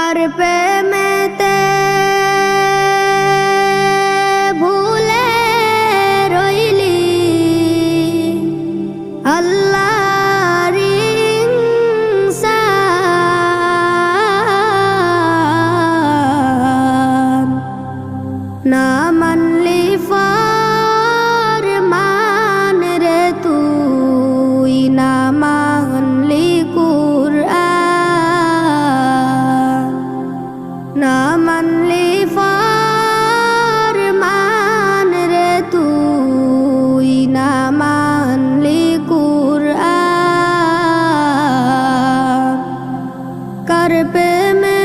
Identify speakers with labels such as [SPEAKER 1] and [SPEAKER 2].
[SPEAKER 1] কার প্রেমেতে ভুলে রইলি আল্লাহর ইনসান না মানলি ফরমান রে তুই না মানলি কুরআন না মানলি ফরমান রে তুই না মানলি কুরআন কার প্রেমে